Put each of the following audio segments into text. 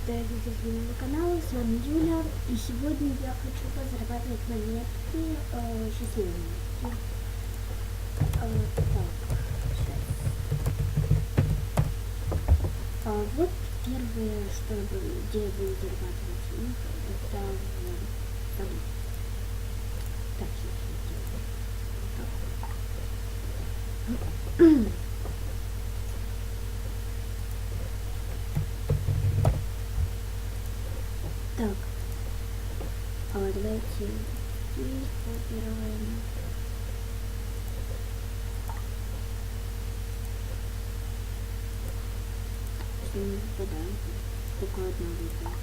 Дорогие зрители моего канала, с вами Юля, и сегодня я хочу позарабатывать монетки счастливыми. Так, сейчас. Вот первое, где я буду зарабатывать их, это в саду. Так, сейчас. Так, давайте здесь выбираем. Если не выпадаем, только одна выпала.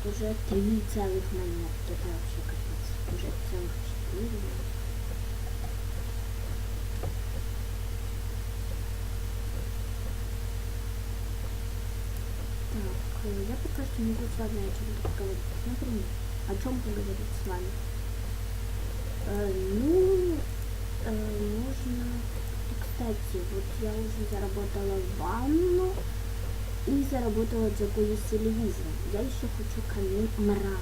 Уже 3 целых монетки, это вообще капец, уже целых 4. Так, я пока что не буду с вами о чем поговорить. Например, о чем поговорить с вами? Можно... Кстати, вот я уже заработала ванну и заработала джакузи с телевизором. Я еще хочу камин мрамор.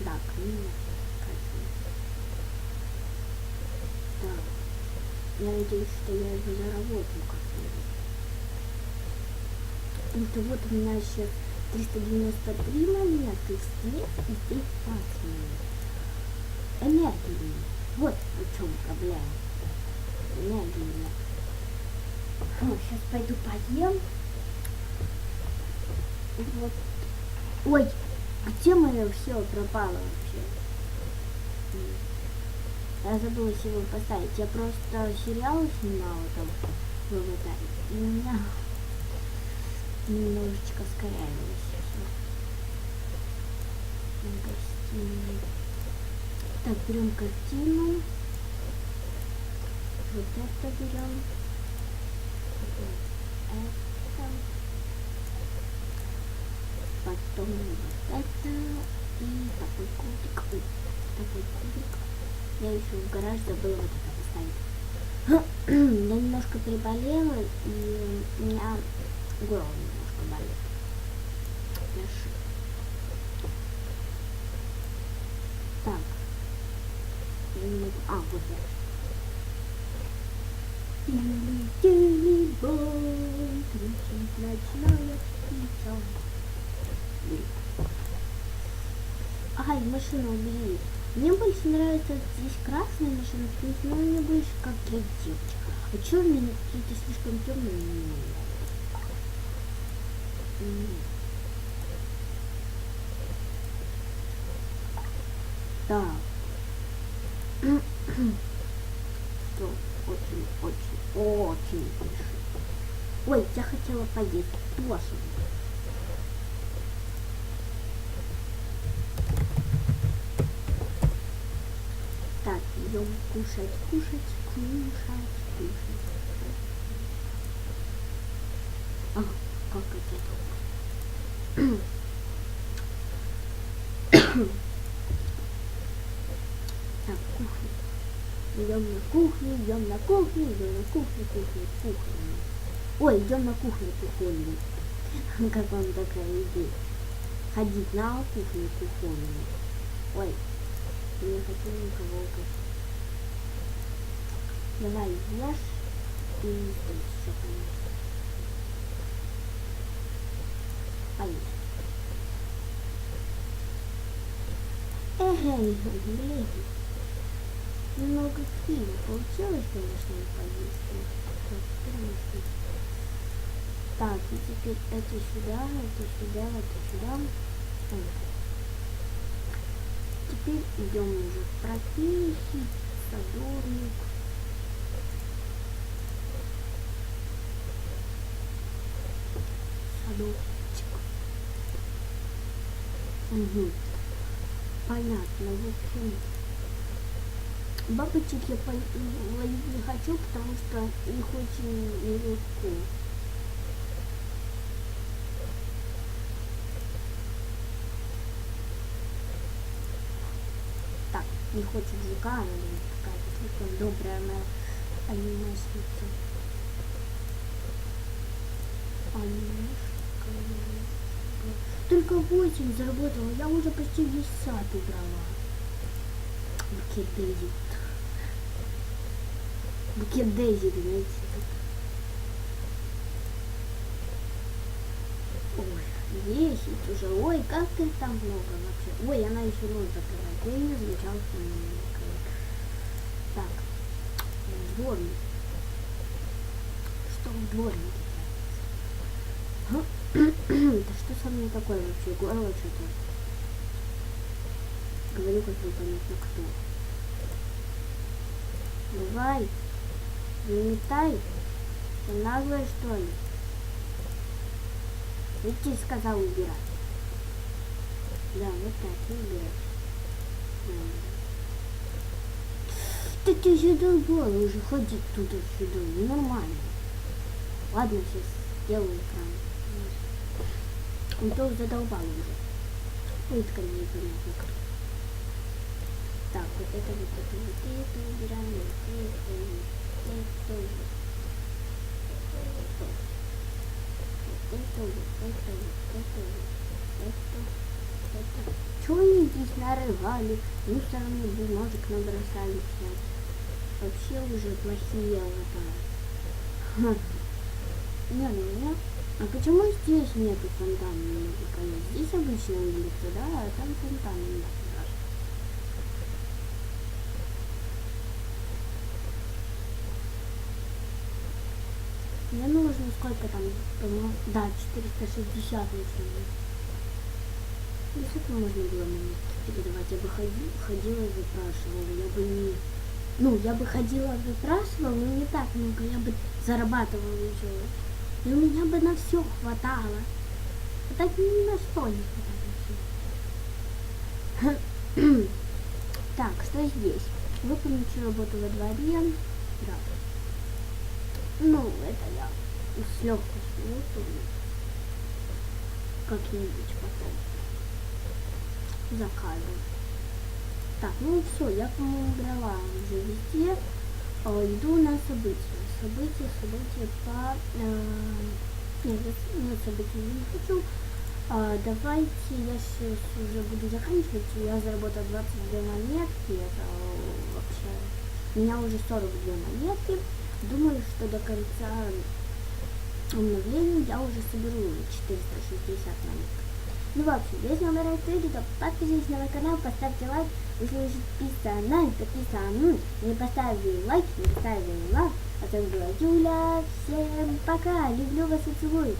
Да, камин мрамор. Да. Я надеюсь, что я его заработаю как-нибудь. Потому что вот у меня еще 393 монеты, здесь и здесь 20 монет. Энергии. Вот в чем проблема. Энергии. Сейчас пойду поем. Вот. Ой, где мое все пропало вообще? Я забыла сегодня поставить. Я просто сериал снимала там в Аватаре. И у меня немножечко скорявилось все. Так, берем картину. Вот это берем. Это. Потом вот это и такой кубик. Ой, такой кубик. Я еще в гараж забыла вот это поставить. Я немножко приболела, и у меня горло немножко болит. Так. Я не могу. Вот я. Телебой, кричит ночная птица. Ага, машину убери. Мне больше нравится здесь красная машина, но мне больше как для девочек. А черные какие-то слишком темные. Так. Что? Очень большой. Ой, я хотела поесть тоже. Так, идем кушать. А, как это? Так, кухня. Идем на кухню. Ой, идем на кухню кухонную. Как вам такая идея? Ходить на кухню кухонную. Ой, не хочу никого укусить. Давай ешь и здесь еще конечно. Поешь. Блин. Немного криво получилось, конечно, поесть. Так, и теперь это сюда. Теперь идем уже в профессию, садовник. Садовчик. Угу. Понятно, в общем. Бабочек я ловить не хочу, потому что их очень нелегко. Так, не хочет жука, она какая-то слишком добрая моя анимешница. Только 8 заработала, я уже почти весь сад убрала. Букет Дейзи. Букет Дейзи, знаете. Ой, 10 уже. Ой, как ты там много вообще. Ой, она еще ночь закрывает. Я не замечала, что она не закрывает. Так, дворник. Что в дворнике? Да что со мной такое вообще? Горло что-то. Говорю, как непонятно кто. Давай, заметай. Ты наглая, что ли? Я тебе сказал убирать. Да, вот так, и убирать. Да ты задолбала уже ходить туда-сюда. Нормально. Ладно, сейчас сделаю экран. Он тоже задолбал уже. Пытка непонятно кто. Так, вот это убираем, это. Чего они здесь нарывали? Мусорные бумажек набросали все. Вообще уже плохие аватары. Не. А почему здесь нету фонтана? Здесь обычно улица, да, а там фонтана нет. Мне нужно сколько там, да, 460 нужно. Ну, сколько можно было мне передавать? Я бы ходила и выпрашивала, я бы не... Ну, я бы ходила и выпрашивала, но не так много, я бы зарабатывала еще. И у меня бы на все хватало. А так ни на что не хватало. Так, что здесь? Выполнить работу во дворе. Да. Ну, это я с легкостью выполню. Как-нибудь потом. Заказом. Так, ну все, я, по-моему, убрала уже везде. Иду на события. События по... Нет, на события не хочу. Давайте я сейчас уже буду заканчивать. Я заработала 22 монетки. Это вообще... У меня уже 42 монетки. Думаю, что до конца обновления я уже соберу 460 монет. Ну, в общем, если вам нравится видео, то подпишитесь на мой канал, поставьте лайк. Если вы подписаны, не поставили лайк, не поставили лайк. А с вами была Юля. Всем пока. Люблю вас и целую.